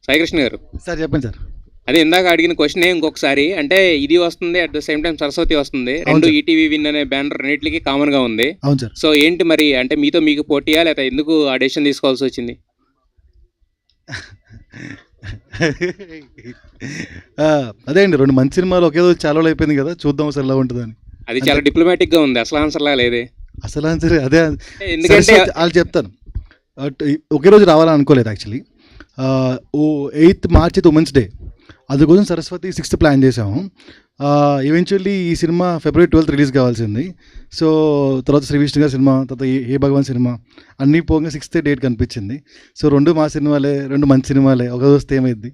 సాయికృష్ణ గారు సార్ చెప్పండి సార్. అదే ఇందాక అడిగిన క్వశ్చన్ ఇంకొకసారి అంటే ఇది వస్తుంది at the same time Saraswati వస్తుంది అవును రెండు సార్. ఈటీవీ విన్ అనే బ్యానర్ రెండింటికి కామన్ గా ఉంది. అవును సార్. సో ఏంటి మరి అంటే మీతో మీకు పోటీయా లేకపోతే ఎందుకు ఆ డెసిషన్ తీసుకోవాల్సి వచ్చింది? అదే అండి, 2 మంచి సినిమాలు ఒకే రోజు చాలా రోజులు అయిపోయింది కదా, చూద్దాం అసలు ఎలా ఉంటుందని. అది చాలా డిప్లొమాటిక్ గా ఉంది, అసలు ఆన్సర్ లా లేదే. అసలు ఆన్సర్ అదే. ఎందుకంటే సరస్వతి వాళ్ళు చెప్తాను, ఒకే రోజు రావాలని అనుకోలేదు యాక్చువల్లీ. 8th March అయితే ఉమెన్స్ డే, అందుకోసం సరస్వతి 6th ప్లాన్ చేసాము. ఈవెన్చువల్లీ ఈ సినిమా February 12th రిలీజ్ కావాల్సింది. సో తర్వాత శ్రీ విష్ణు గారి సినిమా, తర్వాత ఏ భగవాన్ సినిమా అన్నీ పోగా 6th డేట్ కనిపించింది. సో 2 మా సినిమాలే, 2 మంచి సినిమాలే, ఒక రోజు ఏమైంది.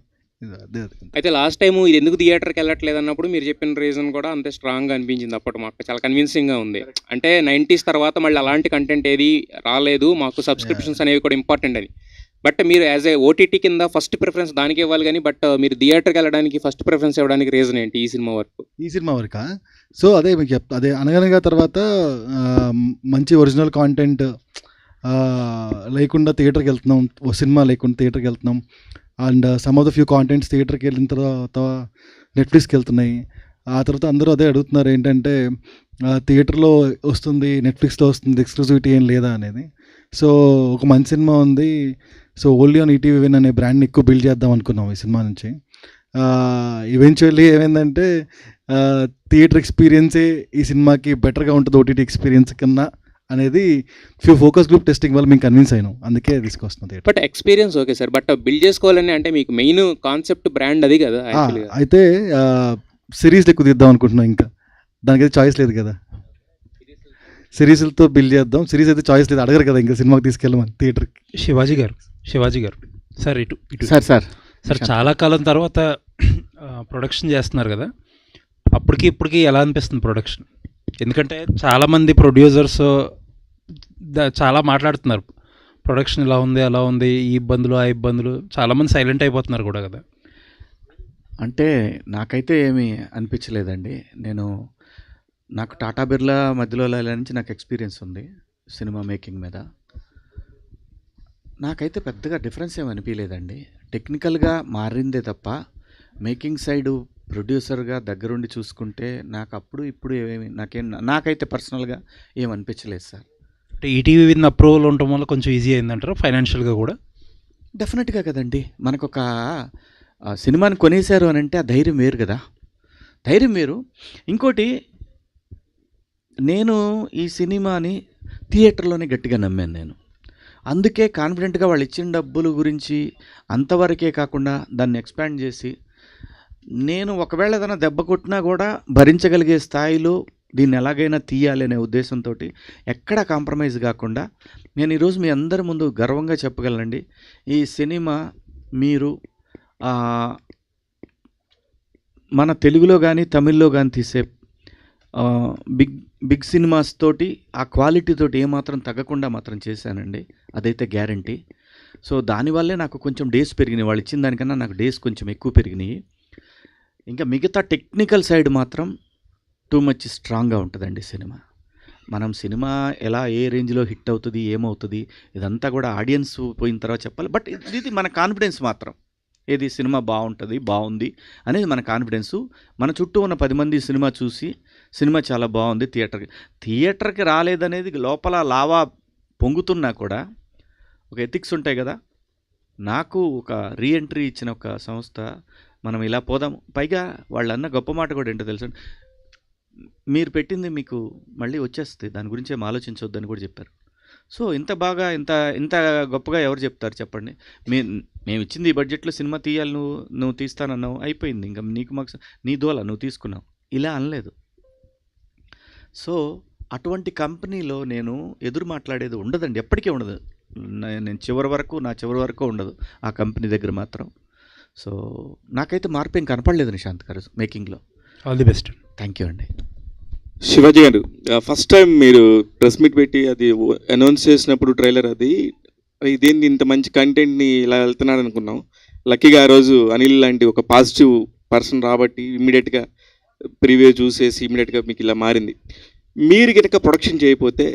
అదే అయితే లాస్ట్ టైం ఇది ఎందుకు థియేటర్కి వెళ్ళట్లేదు అన్నప్పుడు మీరు చెప్పిన రీజన్ కూడా అంతే స్ట్రాంగ్గా అనిపించింది. అప్పటి మాకు చాలా కన్విన్సింగ్గా ఉంది. అంటే 90s తర్వాత మళ్ళీ అలాంటి కంటెంట్ ఏది రాలేదు, మాకు సబ్స్క్రిప్షన్స్ అనేవి కూడా ఇంపార్టెంట్ అని. బట్ మీరు యాజ్ ఏ ఓటీటీ కింద ఫస్ట్ ప్రిఫరెన్స్ దానికి ఇవ్వాలి కానీ బట్ మీరు థియేటర్కి వెళ్ళడానికి ఫస్ట్ ప్రిఫరెన్స్ ఇవ్వడానికి రీజన్ ఏంటి ఈ సినిమా వరకు? ఈ సినిమా వరకా? సో అదే మీకు చెప్తా, అదే అనగనగా తర్వాత మంచి ఒరిజినల్ కాంటెంట్ లేకుండా థియేటర్కి వెళ్తున్నాం, ఓ సినిమా లేకుండా థియేటర్కి వెళ్తున్నాం. And some of the few contents థియేటర్కి వెళ్ళిన తర్వాత నెట్ఫ్లిక్స్కి వెళ్తున్నాయి. ఆ తర్వాత అందరూ అదే అడుగుతున్నారు, ఏంటంటే థియేటర్లో వస్తుంది, నెట్ఫ్లిక్స్లో వస్తుంది, ఎక్స్క్లూజివిటీ ఏం లేదా అనేది. సో ఒక మంచి సినిమా ఉంది, so only on ETV win అనే బ్రాండ్ని ఎక్కువ బిల్డ్ చేద్దాం అనుకున్నాం ఈ సినిమా నుంచి. ఈవెన్చువల్లీ ఏమైందంటే థియేటర్ ఎక్స్పీరియన్సే ఈ సినిమాకి బెటర్గా ఉంటుంది ఓటీటీ ఎక్స్పీరియన్స్ కన్నా అనేది ఫ్యూ ఫోకస్ గ్రూప్ టెస్టింగ్ వల్ల మేము కన్విన్స్ అయినాం, అందుకే తీసుకొస్తుంది. But experience okay sir, but build చేసుకోవాలని అంటే మీకు మెయిన్ కాన్సెప్ట్ బ్రాండ్ అది కదా. అయితే సిరీస్ ఎక్కువ తీద్దాం అనుకుంటున్నాం, ఇంకా దానికైతే చాయిస్ లేదు కదా, సిరీస్లతో బిల్డ్ చేద్దాం. సిరీస్ అయితే చాయిస్ లేదు, అడగరు కదా ఇంకా సినిమాకి తీసుకెళ్ళమని థియేటర్కి. శివాజీ గారు సార్ ఇటు సార్ చాలా కాలం తర్వాత ప్రొడక్షన్ చేస్తున్నారు కదా, ఇప్పటికి ఎలా అనిపిస్తుంది ప్రొడక్షన్? ఎందుకంటే చాలామంది ప్రొడ్యూసర్స్ చాలా మాట్లాడుతున్నారు, ప్రొడక్షన్ ఇలా ఉంది అలా ఉంది, ఈ ఇబ్బందులు ఆ ఇబ్బందులు, చాలామంది సైలెంట్ అయిపోతున్నారు కూడా కదా. అంటే నాకైతే ఏమీ అనిపించలేదండి. నాకు టాటా బిర్లా మధ్యలో నుంచి నాకు ఎక్స్పీరియన్స్ ఉంది సినిమా మేకింగ్ మీద. నాకైతే పెద్దగా డిఫరెన్స్ ఏమి అనిపించలేదండి. టెక్నికల్గా మారిందే తప్ప మేకింగ్ సైడు ప్రొడ్యూసర్గా దగ్గరుండి చూసుకుంటే నాకు అప్పుడు ఇప్పుడు నాకైతే పర్సనల్గా ఏం అనిపించలేదు సార్. అంటే ఈటీవీ విన్ అప్రూవల్ ఉండటం వల్ల కొంచెం ఈజీ అయిందంటారు ఫైనాన్షియల్గా కూడా? డెఫినెట్గా కదండి, మనకొక సినిమాని కొనేశారు అని అంటే ఆ ధైర్యం వేరు కదా, ధైర్యం వేరు. ఇంకోటి, నేను ఈ సినిమాని థియేటర్లోనే గట్టిగా నమ్మాను. అందుకే కాన్ఫిడెంట్గా వాళ్ళు ఇచ్చిన డబ్బుల గురించి అంతవరకే కాకుండా దాన్ని ఎక్స్పాండ్ చేసి, నేను ఒకవేళ ఏదైనా దెబ్బ కొట్టినా కూడా భరించగలిగే స్థాయిలో దీన్ని ఎలాగైనా తీయాలి అనే ఉద్దేశంతో ఎక్కడా కాంప్రమైజ్ కాకుండా నేను ఈరోజు మీ అందరి ముందు గర్వంగా చెప్పగలనండి, ఈ సినిమా మీరు మన తెలుగులో కానీ తమిళ్లో కానీ తీసే బిగ్ సినిమాస్ తోటి ఆ క్వాలిటీ తోటి ఏమాత్రం తగ్గకుండా మాత్రం చేశానండి, అదైతే గ్యారంటీ. సో దానివల్లే నాకు కొంచెం డేస్ పెరిగినాయి, వాళ్ళు ఇచ్చిన దానికన్నా నాకు డేస్ కొంచెం ఎక్కువ పెరిగినాయి. ఇంకా మిగతా టెక్నికల్ సైడ్ మాత్రం టూ మచ్ స్ట్రాంగ్గా ఉంటుందండి సినిమా. మనం సినిమా ఎలా ఏ రేంజ్లో హిట్ అవుతుంది ఏమవుతుంది ఇదంతా కూడా ఆడియన్స్ పోయిన తర్వాత చెప్పాలి. బట్ ఇది మన కాన్ఫిడెన్స్ మాత్రం, ఏది సినిమా బాగుంది అనేది మన కాన్ఫిడెన్సు. మన చుట్టూ ఉన్న 10 మంది సినిమా చూసి సినిమా చాలా బాగుంది, థియేటర్కి రాలేదనేది లోపల లావా పొంగుతున్నా కూడా ఒక ఎథిక్స్ ఉంటాయి కదా. నాకు ఒక రీఎంట్రీ ఇచ్చిన ఒక సంస్థ, మనం ఇలా పోదాము, పైగా వాళ్ళన్న గొప్ప మాట కూడా ఏంటో తెలుసు, మీరు పెట్టింది మీకు మళ్ళీ వచ్చేస్తుంది, దాని గురించి ఏం ఆలోచించవద్దని కూడా చెప్పారు. సో ఇంత బాగా ఇంత గొప్పగా ఎవరు చెప్తారు చెప్పండి. మేము ఇచ్చింది ఈ బడ్జెట్లో సినిమా తీయాలి, నువ్వు తీస్తానన్నావు, అయిపోయింది, ఇంకా నీకు మాకు నీ దోల నువ్వు తీసుకున్నావు, ఇలా అనలేదు. సో అటువంటి కంపెనీలో నేను ఎదురు మాట్లాడేది ఉండదండి, ఎప్పటికీ ఉండదు. నేను నా చివరి వరకు ఉండదు ఆ కంపెనీ దగ్గర మాత్రం. సో నాకైతే మార్పు ఏం కనపడలేదు నిశాంత్ గారు మేకింగ్లో. All the best. Thank you అండి. శివాజీ గారు, ఫస్ట్ టైం మీరు ప్రెస్ మీట్ పెట్టి అది అనౌన్స్ చేసినప్పుడు ట్రైలర్ ఇదేంటి ఇంత మంచి కంటెంట్ని ఇలా వెళ్తున్నాడు అనుకున్నాం. లక్కీగా ఆ రోజు అనిల్ లాంటి ఒక పాజిటివ్ పర్సన్ రాబట్టి ఇమ్మీడియట్గా ప్రీవ్యూ చూసేసి ఇమ్మీడియట్గా మీకు ఇలా మారింది. మీరు కనుక ప్రొడక్షన్ చేయకపోతే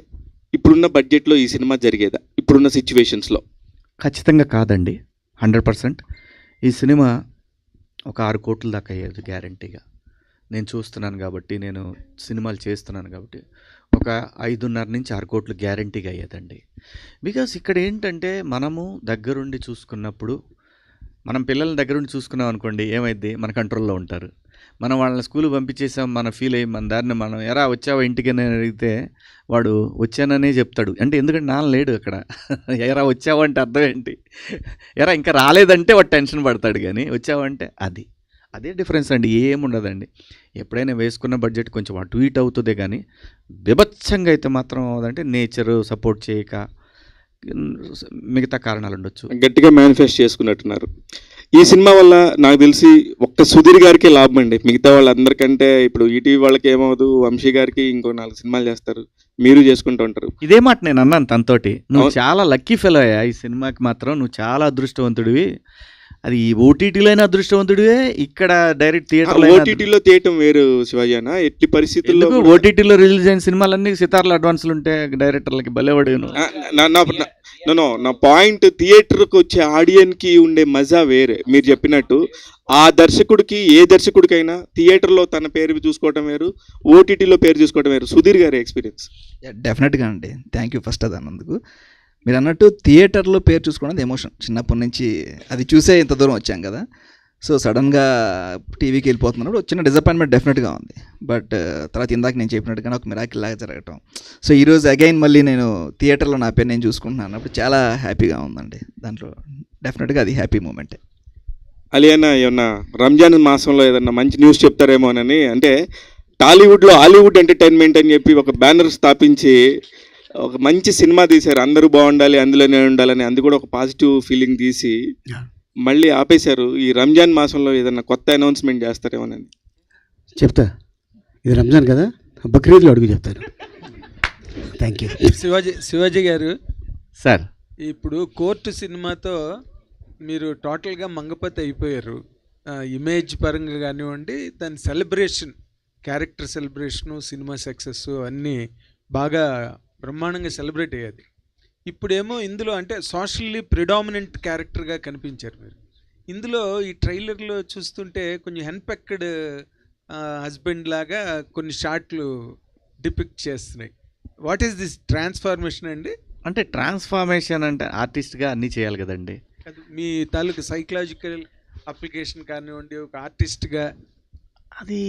ఇప్పుడున్న బడ్జెట్లో ఈ సినిమా జరిగేదా ఇప్పుడున్న సిచ్యువేషన్స్లో? ఖచ్చితంగా కాదండి, 100%. ఈ సినిమా ఒక 6 కోట్ల దాకా అయ్యేది గ్యారంటీగా. నేను చూస్తున్నాను కాబట్టి, నేను సినిమాలు చేస్తున్నాను కాబట్టి ఒక 5.5 నుంచి 6 కోట్లు గ్యారంటీగా అయ్యేదండి. బికాస్ ఇక్కడ ఏంటంటే మనము దగ్గరుండి చూసుకున్నప్పుడు, మనం పిల్లల్ని దగ్గరుండి చూసుకున్నాం అనుకోండి, ఏమైద్ది, మన కంట్రోల్లో ఉంటారు. మనం వాళ్ళని స్కూల్ పంపించేసాం, మనం ఫీల్ అయ్యి మన దారిని మనం ఎరా వచ్చావా ఇంటికి అని అడిగితే వాడు వచ్చాననే చెప్తాడు. అంటే ఎందుకంటే నాన్న లేడు అక్కడ. ఎరా వచ్చావా అంటే అర్థం ఏంటి, ఎరా ఇంకా రాలేదంటే వాడు టెన్షన్ పడతాడు, కానీ వచ్చావంటే అదే డిఫరెన్స్ అండి, ఏముండదండి. ఎప్పుడైనా వేసుకున్న బడ్జెట్ కొంచెం అటు ఇటు అవుతుందే, కానీ బీభత్సంగా అయితే మాత్రం అవ్వదంటే నేచర్ సపోర్ట్ చేయక మిగతా కారణాలు ఉండొచ్చు. గట్టిగా మేనిఫెస్ట్ చేసుకున్నట్టున్నారు. ఈ సినిమా వల్ల నాకు తెలిసి ఒక్క సుధీర్ గారికి లాభం అండి. మిగతా వాళ్ళందరికంటే ఇప్పుడు ఈటీవీ వాళ్ళకి ఏమవుదు, వంశీ గారికి ఇంకో 4 సినిమాలు చేస్తారు, మీరు చేసుకుంటూ ఉంటారు. ఇదే మాట నేను అన్నాను తనతోటి, నువ్వు అవును. చాలా లక్కీ ఫెలో అయ్యా ఈ సినిమాకి మాత్రం, నువ్వు చాలా అదృష్టవంతుడివి. అది ఈ ఓటీటీలోనే అదృష్టవంతుడివే, ఇక్కడ డైరెక్ట్ థియేటర్లో ఓటీటీలో తీయటం వేరు శివాజీ అన్న. ఎట్టి పరిస్థితుల్లో కూడా- ఓటీటీలో రిలీజ్ అయిన సినిమాలన్నీ సితార్లు అడ్వాన్స్లు ఉంటే డైరెక్టర్లకి భలేవాడు. నా పాయింట్, థియేటర్కి వచ్చే ఆడియన్కి ఉండే మజా వేరే. మీరు చెప్పినట్టు ఆ దర్శకుడికి, ఏ దర్శకుడికైనా థియేటర్లో తన పేరు చూసుకోవటం వేరు, ఓటీటీలో పేరు చూసుకోవటం వేరు. సుధీర్ గారి ఎక్స్పీరియన్స్. డెఫినెట్గా అండి, థ్యాంక్ యూ ఫస్ట్ అది అన్నందుకు. మీరు అన్నట్టు థియేటర్లో పేరు చూసుకోవడం ఎమోషన్, చిన్నప్పటి నుంచి అది చూసే ఇంత దూరం వచ్చాం కదా. సో సడన్గా టీవీకి వెళ్ళిపోతున్నప్పుడు చిన్న డిసప్పాయింట్మెంట్ డెఫినెట్గా ఉంది. బట్ తర్వాత ఇందాక నేను చెప్పినట్టుగా ఒక మిరాకిల్ లాగా జరగటం, సో ఈరోజు అగైన్ మళ్ళీ నేను థియేటర్లో నా పేరు నేను చూసుకుంటున్నాను అన్నప్పుడు చాలా హ్యాపీగా ఉందండి. దాంట్లో డెఫినెట్గా అది హ్యాపీ మూమెంటే. అలియానా ఏమన్నా రంజాన్ మాసంలో ఏదన్నా మంచి న్యూస్ చెప్తారేమోనని, అంటే టాలీవుడ్లో హాలీవుడ్ ఎంటర్టైన్మెంట్ అని చెప్పి ఒక బ్యానర్ స్థాపించి ఒక మంచి సినిమా తీశారు, అందరూ బాగుండాలి అందులోనే ఉండాలని, అది కూడా ఒక పాజిటివ్ ఫీలింగ్ తీసి మళ్ళీ ఆపేశారు. ఈ రంజాన్ మాసంలో ఏదన్నా కొత్త అనౌన్స్మెంట్ చేస్తారేమోనని. చెప్తా, ఇది రంజాన్ కదా, బక్రీద్లో అడుగు చెప్తాను. Thank you. శివాజీ గారు, సార్ ఇప్పుడు కోర్టు సినిమాతో మీరు టోటల్గా మంగపతి అయిపోయారు. ఇమేజ్ పరంగా కానివ్వండి, దాని celebration, character celebration, cinema success అన్నీ బాగా బ్రహ్మాండంగా సెలబ్రేట్ అయ్యేది. ఇప్పుడేమో ఇందులో అంటే సోషల్లీ ప్రిడామినెంట్ క్యారెక్టర్గా కనిపించారు మీరు. ఇందులో ఈ ట్రైలర్లో చూస్తుంటే కొంచెం హెన్పెక్డ్ హస్బెండ్ లాగా కొన్ని షాట్లు డిపిక్ట్ చేస్తున్నాయి. వాట్ ఈస్ దిస్ ట్రాన్స్ఫార్మేషన్ అండి? అంటే ట్రాన్స్ఫార్మేషన్ అంటే ఆర్టిస్ట్గా అన్నీ చేయాలి కదండి. మీ తాలూకు సైకలాజికల్ అప్లికేషన్ కానివ్వండి, ఒక ఆర్టిస్ట్గా అది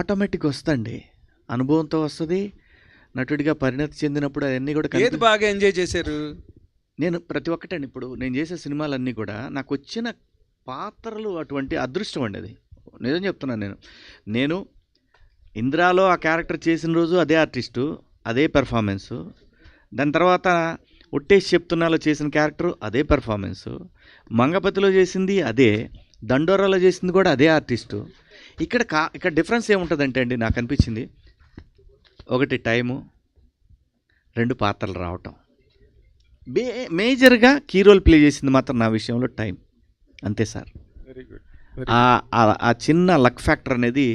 ఆటోమేటిక్ వస్తుందండి, అనుభవంతో వస్తుంది. నటుడిగా పరిణతి చెందినప్పుడు అవన్నీ కూడా ఏది బాగా ఎంజాయ్ చేశారు? నేను ప్రతి ఒక్కటండి, ఇప్పుడు నేను చేసే సినిమాలన్నీ కూడా నాకు వచ్చిన పాత్రలు అటువంటి అదృష్టం అండి. అది నిజం చెప్తున్నాను. నేను ఇంద్రాలో ఆ క్యారెక్టర్ చేసిన రోజు అదే ఆర్టిస్టు, అదే పెర్ఫార్మెన్సు. దాని తర్వాత ఒట్టేసి చెప్తున్నాలో చేసిన క్యారెక్టర్ అదే పెర్ఫార్మెన్సు, మంగపతిలో చేసింది అదే, దండోరాలో చేసింది కూడా అదే ఆర్టిస్టు. ఇక్కడ డిఫరెన్స్ ఏముంటుందంటే అండి, నాకు అనిపించింది ఒకటి టైము, 2 పాత్రలు రావటం. మేజర్గా కీ రోల్ ప్లే చేసింది మాత్రం నా విషయంలో టైం, అంతే సార్. Very good. ఆ చిన్న లక్ ఫ్యాక్టర్ అనేది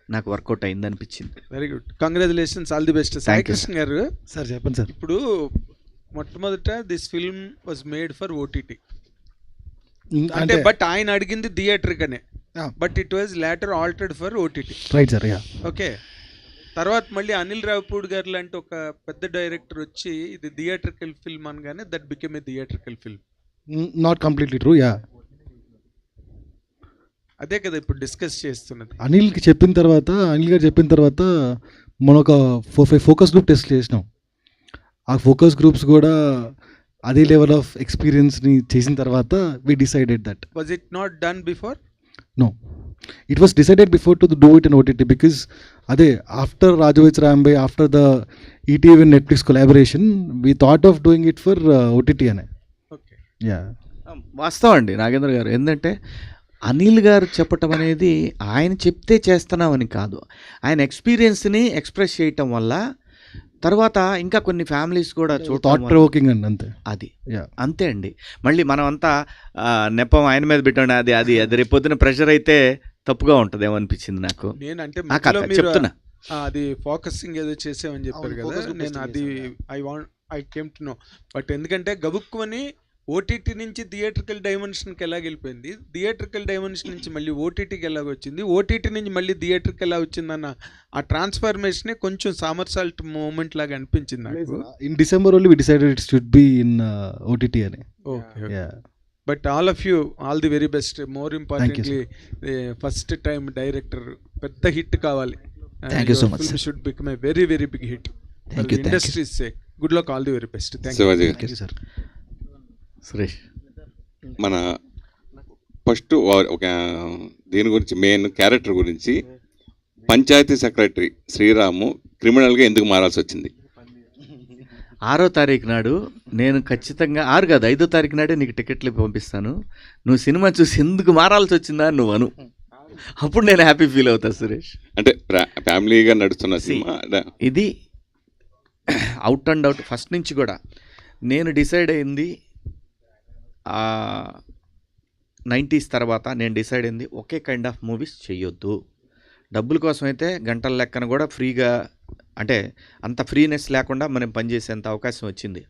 నాకు వర్కౌట్ అయింది అనిపించింది. Very good, congratulations, all the best. Thank you, Saikrishna గారు, సార్ చెప్పండి సార్. ఇప్పుడు మొట్టమొదట this film was made for OTT అంటే, బట్ ఆయన అడిగింది థియేటర్ కనే, but it was later altered for OTT. Right sir. Yeah. Okay, తర్వాత మళ్ళీ అనిల్ రావిపూడి గారు లాంటి ఒక పెద్ద డైరెక్టర్ వచ్చి ఇది థియేటర్కల్ ఫిల్మ్ అనగానే that became a theatrical film. Not completely true. Yeah. అదే కదా ఇప్పుడు డిస్కస్ చేస్తున్నది. అనిల్ గారు చెప్పిన తర్వాత మనం ఒక 4-5 ఫోకస్ గ్రూప్ టెస్ట్ చేసినాం. ఆ ఫోకస్ గ్రూప్స్ కూడా అదే లెవెల్ ఆఫ్ ఎక్స్పీరియన్స్ని చేసిన తర్వాత we decided that. Was it not done before? No, it was decided before to do it in OTT because after Rajavich Rambe, after the ETV and Netflix collaboration, we thought of doing it for OTT ane. Okay. Yeah. వాస్తవం అండి నాగేంద్ర గారు. ఏంటంటే అనిల్ గారు చెప్పటం అనేది ఆయన చెప్తే చేస్తున్నామని కాదు, ఆయన ఎక్స్పీరియన్స్ని ఎక్స్ప్రెస్ చేయటం వల్ల తర్వాత ఇంకా కొన్ని ఫ్యామిలీస్ కూడా థాట్ ప్రొవోకింగ్ అండి, అంతే. అది అంతే అండి. మళ్ళీ మనం అంతా నెపం ఆయన మీద పెట్టండి, అది రేపొద్దున ప్రెషర్ అయితే తప్పుగా ఉంటుంది ఏమనిపించింది నాకు. నేనంటే చెప్తున్నా, అది ఫోకసింగ్ ఏదో చేసామని చెప్పారు కదా, నేను అది I came to know. But ఎందుకంటే గబుక్కుని ఓటీటీ నుంచి థియేట్రికల్ డైమెన్షన్కి ఎలా వెళ్ళిపోయింది, థియేట్రికల్ డైమెన్షన్ నుంచి మళ్ళీ ఓటీటీకి ఎలా వచ్చింది, ఓటీటీ నుంచి మళ్ళీ థియేటర్కి ఎలా వచ్చిందన్న ఆ ట్రాన్స్ఫర్మేషనే కొంచెం సామర్సాల్ట్ మూమెంట్ లాగా అనిపించింది నాకు. In December only we decided it should be in OTT అని. Okay, but all of you all the very best. More importantly first time director, పెద్ద హిట్ కావాలి. Thank you so much, sir. Should become a very very big hit. Thank you. Industry's sake. Good luck, all the very best. Thank you. Shivaji Thank you, sir. Suresh, మన first ఒక దీని గురించి main character గురించి, panchayat secretary Sriramu క్రిమినల్గా ఎందుకు మారాల్సి వచ్చింది? 6వ తారీఖు నాడు నేను ఖచ్చితంగా 6 కాదు 5వ తారీఖు నాడే నీకు టికెట్లు పంపిస్తాను, నువ్వు సినిమా చూసి ఎందుకు మారాల్సి వచ్చిందా అని నువ్వు అను, అప్పుడు నేను హ్యాపీ ఫీల్ అవుతా సురేష్. అంటే ఫ్యామిలీగా నడుస్తున్న సినిమా ఇది అవుట్ అండ్ అవుట్ ఫస్ట్ నుంచి కూడా నేను డిసైడ్ అయింది 90s తర్వాత నేను డిసైడ్ అయింది ఒకే కైండ్ ఆఫ్ మూవీస్ చేయొద్దు. డబ్బుల కోసం అయితే గంటల లెక్కన కూడా ఫ్రీగా, అంటే అంత ఫ్రీనెస్ లేకుండా మనం పనిచేసేంత అవకాశం వచ్చింది.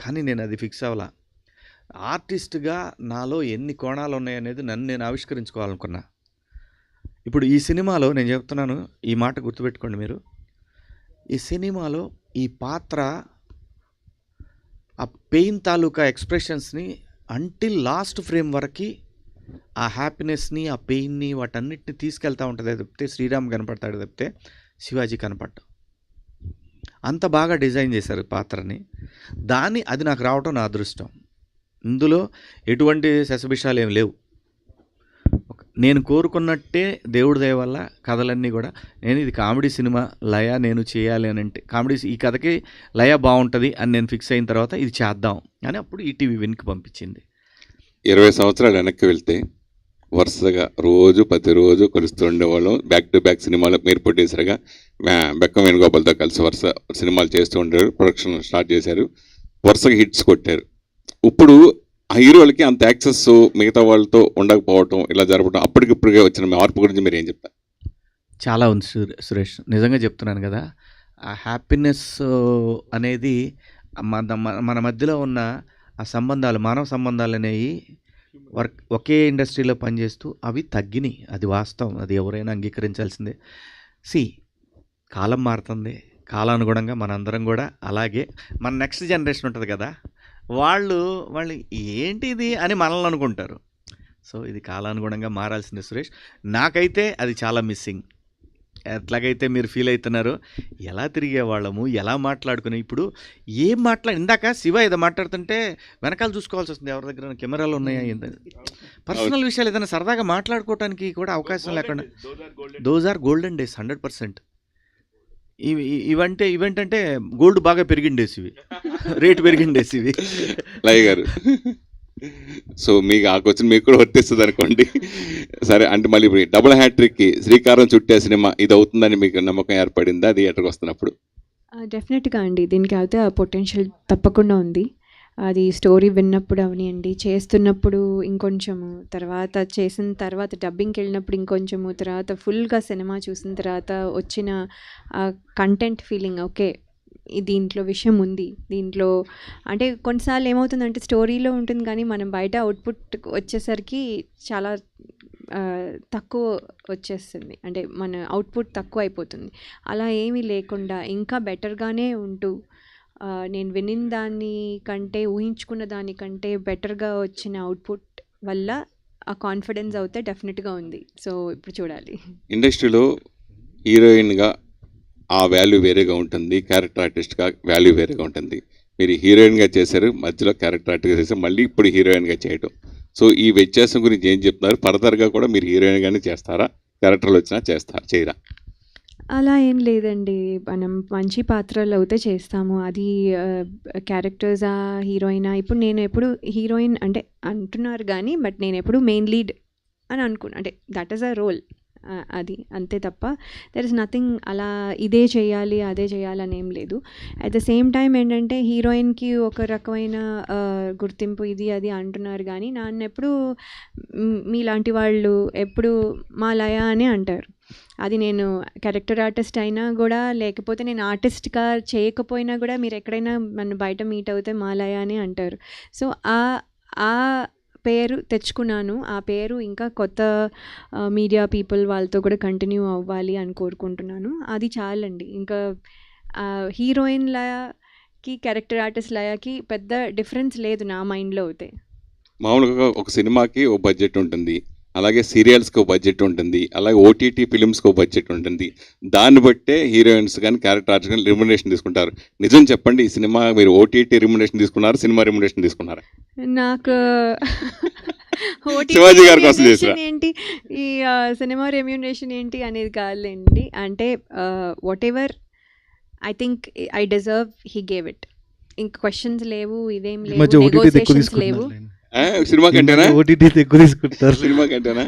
కానీ నేను అది ఫిక్స్ అవ్వాల. ఆర్టిస్ట్గా నాలో ఎన్ని కోణాలు ఉన్నాయనేది నన్ను నేను ఆవిష్కరించుకోవాలనుకున్నా. ఇప్పుడు ఈ సినిమాలో నేను చెప్తున్నాను, ఈ మాట గుర్తుపెట్టుకోండి మీరు, ఈ సినిమాలో ఈ పాత్ర ఆ పెయిన్ తాలూకా ఎక్స్ప్రెషన్స్ని అంటిల్ లాస్ట్ ఫ్రేమ్ వరకు ఆ హ్యాపీనెస్ని, ఆ పెయిన్ని, వాటన్నిటిని తీసుకెళ్తూ ఉంటుంది తప్పితే శ్రీరామ్ కనపడతాడు తప్పితే శివాజీ కనపడ్డాడు. అంత బాగా డిజైన్ చేశారు పాత్రని. అది నాకు రావటం నా అదృష్టం. ఇందులో ఎటువంటి శశభిషాలు ఏం లేవు. నేను కోరుకున్నట్టే దేవుడి దయ వల్ల కథలన్నీ కూడా, నేను ఇది కామెడీ సినిమా, లయ నేను చేయాలి అని అంటే కామెడీ, ఈ కథకి లయ బాగుంటుంది అని నేను ఫిక్స్ అయిన తర్వాత ఇది చేద్దాం అని అప్పుడు ఈటీవీ విన్కి పంపించింది. 20 సంవత్సరాలు వెనక్కి వెళ్తే వరుసగా ప్రతిరోజు కలుస్తూ ఉండేవాళ్ళం. బ్యాక్ టు బ్యాక్ సినిమాలు మీరు ప్రొడ్యూసర్గా బెక్కం వేణుగోపాల్తో కలిసి వరుస సినిమాలు చేస్తూ ఉండేవారు. ప్రొడక్షన్ స్టార్ట్ చేశారు, వరుసగా హిట్స్ కొట్టారు. ఇప్పుడు ఆ హీరోలకి అంత యాక్సెస్ మిగతా వాళ్ళతో ఉండకపోవటం, ఇలా జరగడం, అప్పటికిప్పుడుగా వచ్చిన మార్పు గురించి మీరు ఏం చెప్తారు? చాలా ఉంది సురేష్, నిజంగా చెప్తున్నాను కదా. ఆ హ్యాపీనెస్ అనేది మన మధ్యలో ఉన్న ఆ సంబంధాలు, మానవ సంబంధాలు అనేవి ఒకే ఇండస్ట్రీలో పనిచేస్తూ అవి తగ్గినాయి. అది వాస్తవం, అది ఎవరైనా అంగీకరించాల్సిందే. కాలం మారుతుంది, కాలానుగుణంగా మనందరం కూడా అలాగే, మన నెక్స్ట్ జనరేషన్ ఉంటుంది కదా, వాళ్ళు ఏంటి ఇది అని మనల్ని అనుకుంటారు. సో ఇది కాలానుగుణంగా మారాల్సిందే సురేష్. నాకైతే అది చాలా మిస్సింగ్. ఎట్లాగైతే మీరు ఫీల్ అవుతున్నారో, ఎలా తిరిగేవాళ్ళము, ఎలా మాట్లాడుకుని, ఇప్పుడు ఇందాక శివ ఏదో మాట్లాడుతుంటే వెనకాల చూసుకోవాల్సి వస్తుంది, ఎవరి దగ్గర కెమెరాలు ఉన్నాయా, పర్సనల్ విషయాలు ఏదైనా సరదాగా మాట్లాడుకోవడానికి కూడా అవకాశం లేకుండా. Those are golden days 100%. ఇవంటే గోల్డ్ బాగా పెరిగిండేసి, రేటు పెరిగిండేసి ఇవి. లయ గారు, సో మీకు ఆ క్వశ్చన్ మీకు కూడా వర్తిస్తుంది అనుకోండి. సరే, అంటే మళ్ళీ ఇప్పుడు డబుల్ హ్యాట్రిక్కి శ్రీకారం చుట్టే సినిమా ఇది అవుతుందని మీకు నమ్మకం ఏర్పడిందా థియేటర్కి వస్తున్నప్పుడు? డెఫినెట్గా అండి, దీనికి అయితే పొటెన్షియల్ తప్పకుండా ఉంది. అది స్టోరీ విన్నప్పుడు అవనివ్వండి, చేస్తున్నప్పుడు ఇంకొంచెము, తర్వాత చేసిన తర్వాత డబ్బింగ్కి వెళ్ళినప్పుడు ఇంకొంచెము, తర్వాత ఫుల్గా సినిమా చూసిన తర్వాత వచ్చిన కంటెంట్ ఫీలింగ్, ఓకే దీంట్లో విషయం ఉంది, దీంట్లో అంటే కొన్నిసార్లు ఏమవుతుందంటే స్టోరీలో ఉంటుంది కానీ మనం బయట అవుట్పుట్ వచ్చేసరికి చాలా తక్కువ వచ్చేస్తుంది, అంటే మన అవుట్పుట్ తక్కువ అయిపోతుంది. అలా ఏమీ లేకుండా ఇంకా బెటర్గానే ఉంటూ నేను వినిన దానికంటే, ఊహించుకున్న దానికంటే బెటర్గా వచ్చిన అవుట్పుట్ వల్ల ఆ కాన్ఫిడెన్స్ అయితే డెఫినెట్గా ఉంది. సో ఇప్పుడు చూడాలి. ఇండస్ట్రీలో హీరోయిన్గా ఆ వాల్యూ వేరేగా ఉంటుంది, క్యారెక్టర్ ఆర్టిస్ట్గా వాల్యూ వేరేగా ఉంటుంది. మీరు హీరోయిన్గా చేశారు, మధ్యలో క్యారెక్టర్ ఆర్టిస్ట్గా చేశారు, మళ్ళీ ఇప్పుడు హీరోయిన్గా చేయటం. సో ఈ వ్యత్యాసం గురించి ఏం చెప్తున్నారు? ఫర్దర్గా కూడా మీరు హీరోయిన్గానే చేస్తారా, క్యారెక్టర్లు వచ్చినా చేయరా? అలా ఏం లేదండి, మనం మంచి పాత్రలు అయితే చేస్తాము. అది క్యారెక్టర్స్ హీరోయినా, ఇప్పుడు నేను ఎప్పుడు హీరోయిన్ అంటే అంటున్నారు కానీ బట్ నేను ఎప్పుడు మెయిన్ లీడ్ అని అనుకున్నాను, అంటే దట్ ఈస్ అ రోల్, అది అంతే తప్ప దెర్ ఇస్ నథింగ్ అలా ఇదే చేయాలి అదే చేయాలని ఏం లేదు. అట్ ద సేమ్ టైం ఏంటంటే హీరోయిన్కి ఒక రకమైన గుర్తింపు ఇది అది అంటున్నారు కానీ నన్ను ఎప్పుడు మీలాంటి వాళ్ళు ఎప్పుడు మా లయ అని అంటారు. అది నేను క్యారెక్టర్ ఆర్టిస్ట్ అయినా కూడా, లేకపోతే నేను ఆర్టిస్ట్గా చేయకపోయినా కూడా, మీరు ఎక్కడైనా నన్ను బయట మీట్ అవుతే మాలయ అని అంటారు. సో ఆ పేరు తెచ్చుకున్నాను. ఆ పేరు ఇంకా కొత్త మీడియా పీపుల్ వాళ్ళతో కూడా కంటిన్యూ అవ్వాలి అని కోరుకుంటున్నాను. అది చాలండి. ఇంకా హీరోయిన్ లయకి క్యారెక్టర్ ఆర్టిస్ట్ లయకి పెద్ద డిఫరెన్స్ లేదు నా మైండ్లో అయితే. మామూలుగా ఒక సినిమాకి ఓ బడ్జెట్ ఉంటుంది, అలాగే సీరియల్స్కి ఒక బడ్జెట్ ఉంటుంది, అలాగే ఓటీటీ ఫిలిమ్స్కి ఒక బడ్జెట్ ఉంటుంది. దాన్ని బట్టే హీరోయిన్స్ కానీ క్యారెక్టర్ ఆర్టిస్ట్ కానీ రెమ్యునరేషన్ తీసుకుంటారు. నిజం చెప్పండి, ఈ సినిమా మీరు ఓటీటీ రెమ్యునరేషన్ తీసుకున్నారు, సినిమా రెమ్యునరేషన్ తీసుకున్నారా? నాకు శివాజీ గారి కోసం చేసిరా? ఏంటి ఈ సినిమా రెమ్యూనరేషన్ ఏంటి అనేది కాదులేండి. అంటే what ever I think I deserve, he gave it. ఇంక క్వశ్చన్స్ లేవు, ఇదేం ఈ మధ్య లేవు, ఓటీటీ ఎక్కువ నెగోసియేషన్స్ లేవు. తీసుకుంటున్నారు. సినిమా కంటేనా? ఓటీటీ ఎక్కువ తీసుకుంటారు. సినిమా కంటేనా?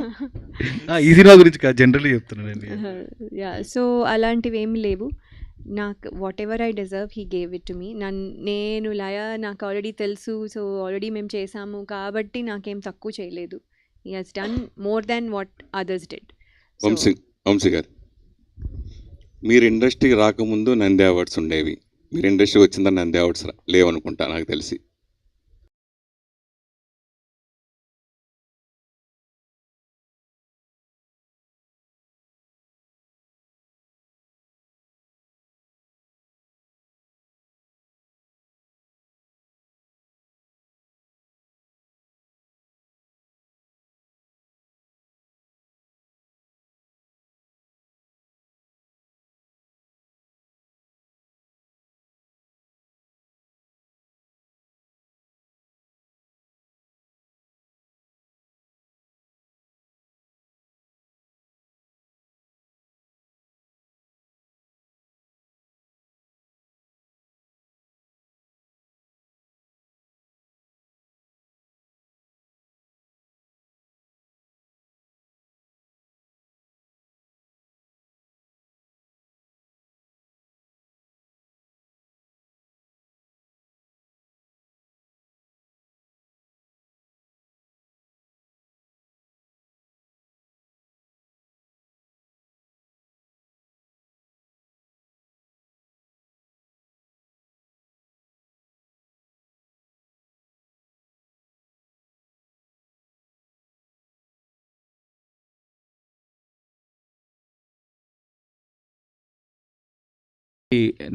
ఈ సినిమా గురించి కాదు, జనరల్లీ చెప్తున్నానండి. యా, సో అలాంటివి ఏమి లేవు. నాకు whatever I deserve, he gave it to me. నేను లయ నాకు ఆల్రెడీ తెలుసు, సో ఆల్రెడీ మేము చేసాము కాబట్టి నాకేం తక్కువ చేయలేదు. He has done more than what others did. Vamsi గారు, మీరు ఇండస్ట్రీకి రాకముందు నంది అవార్డ్స్ ఉండేవి, మీరు ఇండస్ట్రీకి వచ్చిందని నంది అవార్డ్స్ లేవనుకుంటా నాకు తెలిసి.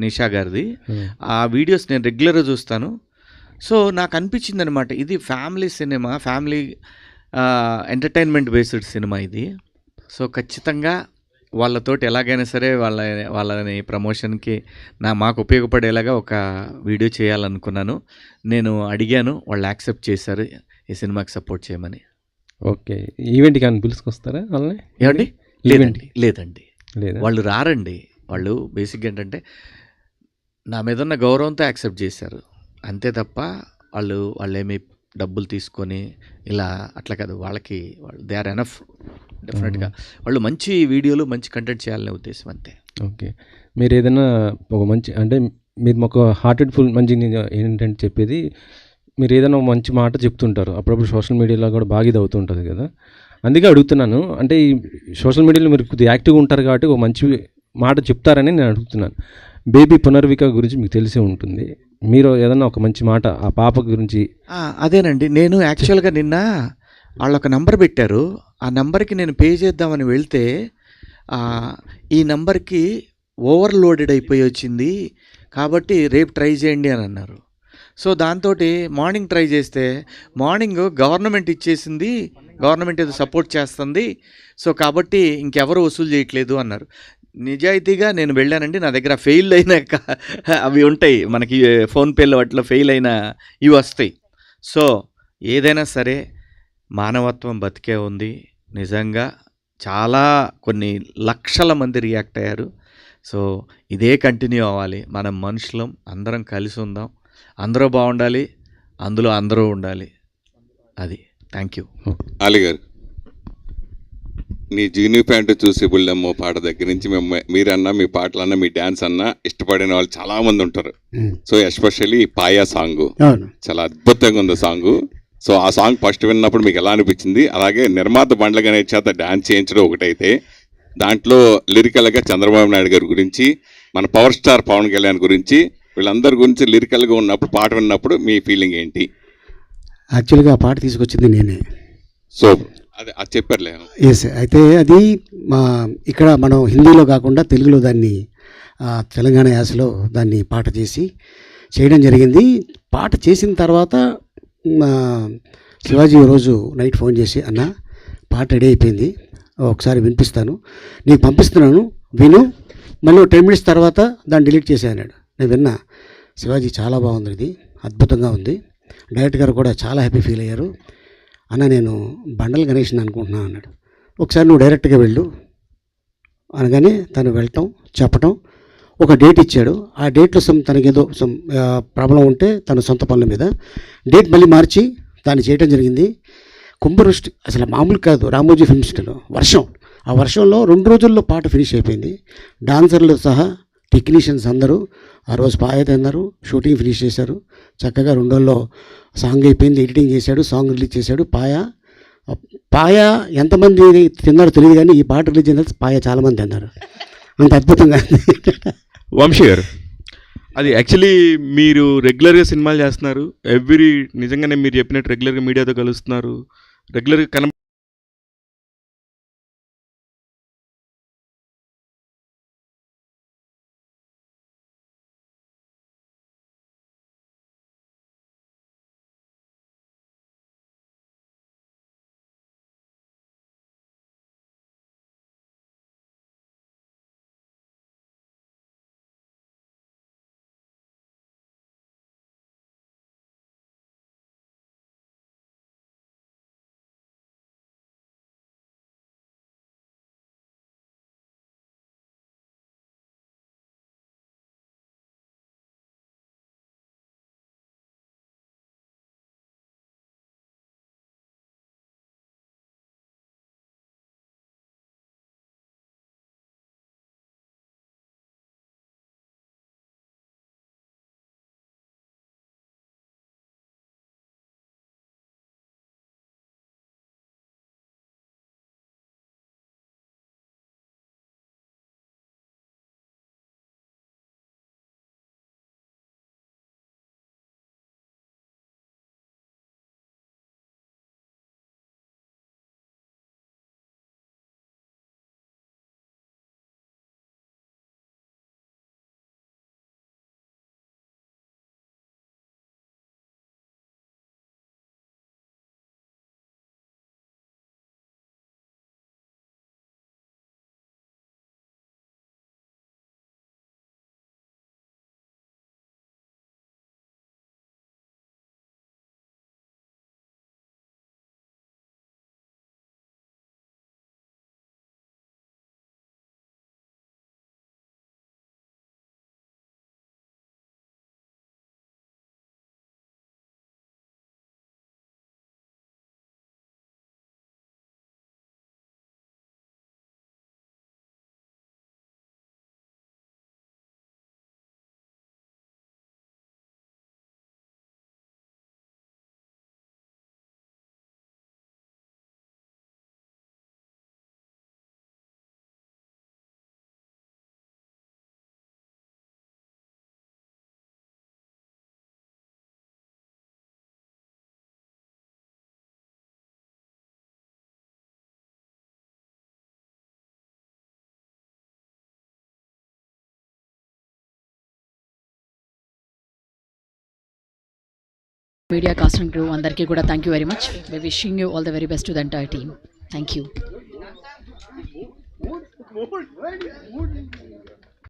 నిషా గారిది ఆ వీడియోస్ నేను రెగ్యులర్గా చూస్తాను. సో నాకు అనిపించింది అనమాట, ఇది family cinema, family entertainment based cinema ఇది. సో ఖచ్చితంగా వాళ్ళతోటి ఎలాగైనా సరే వాళ్ళని ప్రమోషన్కి మాకు ఉపయోగపడేలాగా ఒక వీడియో చేయాలనుకున్నాను. నేను అడిగాను, వాళ్ళు యాక్సెప్ట్ చేశారు ఈ సినిమాకి సపోర్ట్ చేయమని. ఓకే, ఈవెంట్కి అని పిలుచుకొస్తారా వాళ్ళని? ఏమండి? లేదండి, లేదా? వాళ్ళు రారండి. వాళ్ళు బేసిక్గా ఏంటంటే నా మీద ఉన్న గౌరవంతో యాక్సెప్ట్ చేశారు అంతే తప్ప వాళ్ళేమి డబ్బులు తీసుకొని ఇలా అట్లా కాదు. వాళ్ళు దే ఆర్ ఎనఫ్. డెఫినెట్గా వాళ్ళు మంచి వీడియోలు, మంచి కంటెంట్ చేయాలనే ఉద్దేశం అంతే. ఓకే, మీరు ఏదైనా ఒక మంచి అంటే మీరు మాకు హార్టెడ్ ఫుల్ మంచి ఏంటంటే చెప్పేది, మీరు ఏదైనా ఒక మంచి మాట చెప్తుంటారు అప్పుడప్పుడు సోషల్ మీడియాలో కూడా బాగా ఇది అవుతుంటుంది కదా, అందుకే అడుగుతున్నాను. అంటే ఈ సోషల్ మీడియాలో మీరు కొద్దిగా యాక్టివ్గా ఉంటారు కాబట్టి ఒక మంచి మాట చెప్తారని నేను అడుగుతున్నాను. బేబీ పునర్విక గురించి మీకు తెలిసే ఉంటుంది, మీరు ఏదన్నా ఒక మంచి మాట ఆ పాప గురించి. అదేనండి, నేను యాక్చువల్గా నిన్న వాళ్ళు ఒక నంబర్ పెట్టారు. ఆ నెంబర్కి నేను పే చేద్దామని వెళ్తే ఈ నెంబర్కి ఓవర్లోడెడ్ అయిపోయి వచ్చింది కాబట్టి రేపు ట్రై చేయండి అని అన్నారు. సో దాంతో మార్నింగ్ ట్రై చేస్తే మార్నింగ్ గవర్నమెంట్ ఇచ్చేసింది, గవర్నమెంట్ ఏదో సపోర్ట్ చేస్తుంది, సో కాబట్టి ఇంకెవరు వసూలు చేయట్లేదు అన్నారు. నిజాయితీగా నేను వెళ్ళానండి. నా దగ్గర ఫెయిల్ అయిన అవి ఉంటాయి మనకి ఫోన్పేలో, వాటిలో ఫెయిల్ అయిన ఇవి వస్తాయి. సో ఏదైనా సరే మానవత్వం బతికే ఉంది. నిజంగా చాలా కొన్ని లక్షల మంది రియాక్ట్ అయ్యారు. సో ఇదే కంటిన్యూ అవ్వాలి. మనం మనుషులం, అందరం కలిసి ఉందాం, అందరూ బాగుండాలి, అందులో అందరూ ఉండాలి. అది. Thank you. అలీ గారు, నీ జీనీ ప్యాంటు చూసి బుల్లెమ్మో పాట దగ్గర నుంచి మీరన్నా, మీ పాటలన్నా, మీ డ్యాన్స్ అన్నా ఇష్టపడిన వాళ్ళు చాలామంది ఉంటారు. సో ఎస్పెషల్లీ పాయా సాంగ్ చాలా అద్భుతంగా ఉంది సాంగ్. సో ఆ సాంగ్ ఫస్ట్ విన్నప్పుడు మీకు ఎలా అనిపించింది? అలాగే నిర్మాత బండ్ల గణేష్ చేత డ్యాన్స్ చేయించడం ఒకటైతే దాంట్లో లిరికల్గా చంద్రబాబు నాయుడు గారి గురించి, మన పవర్ స్టార్ పవన్ కళ్యాణ్ గురించి, వీళ్ళందరి గురించి లిరికల్గా ఉన్నప్పుడు పాట విన్నప్పుడు మీ ఫీలింగ్ ఏంటి? యాక్చువల్గా ఆ పాట తీసుకొచ్చింది నేనే. సో అది చెప్పారులే. ఎస్, అయితే అది ఇక్కడ మనం హిందీలో కాకుండా తెలుగులో దాన్ని తెలంగాణ యాసలో దాన్ని పాట చేసి చేయడం జరిగింది. పాట చేసిన తర్వాత శివాజీ రోజు నైట్ ఫోన్ చేసి, అన్న పాట రెడీ అయిపోయింది, ఒకసారి వినిపిస్తాను, నీకు పంపిస్తున్నాను, విను, మళ్ళీ 10 minutes తర్వాత దాన్ని డిలీట్ చేసే అన్నాడు. నేను విన్నా, శివాజీ చాలా బాగుంది, ఇది అద్భుతంగా ఉంది, డైరెక్టర్ గారు కూడా చాలా హ్యాపీ ఫీల్ అయ్యారు, అన్న నేను బండల్ గణేష్ని అనుకుంటున్నాను అన్నాడు. ఒకసారి నువ్వు డైరెక్ట్గా వెళ్ళు అనగానే తను వెళ్ళటం చెప్పటం, ఒక డేట్ ఇచ్చాడు. ఆ డేట్లో తనకేదో ప్రాబ్లం ఉంటే తన సొంత పనుల మీద డేట్ మళ్ళీ మార్చి దాన్ని చేయడం జరిగింది. కుంభవృష్టి అసలు మామూలు కాదు, రామోజీ ఫిల్మ్ సిటీలో వర్షం, ఆ వర్షంలో 2 రోజుల్లో పాట ఫినిష్ అయిపోయింది. డాన్సర్లు సహా టెక్నీషియన్స్ అందరూ ఆ రోజు పాయ తిన్నారు, షూటింగ్ ఫినిష్ చేశారు చక్కగా. 2 రోజుల్లో సాంగ్ అయిపోయింది, ఎడిటింగ్ చేశాడు, సాంగ్ రిలీజ్ చేశాడు. పాయ ఎంతమంది తిన్నారో తెలియదు, కానీ ఈ పాట రిలీజ్ అయిన పాయ చాలామంది తిన్నారు, అంత అద్భుతంగా. వంశీ గారు, అది యాక్చువల్లీ మీరు రెగ్యులర్గా సినిమాలు చేస్తున్నారు, నిజంగానే మీరు చెప్పినట్టు రెగ్యులర్గా మీడియాతో కలుస్తున్నారు, రెగ్యులర్గా media cast and crew andarki kuda thank you very much. We wishing you all the very best to the entire team. Thank you.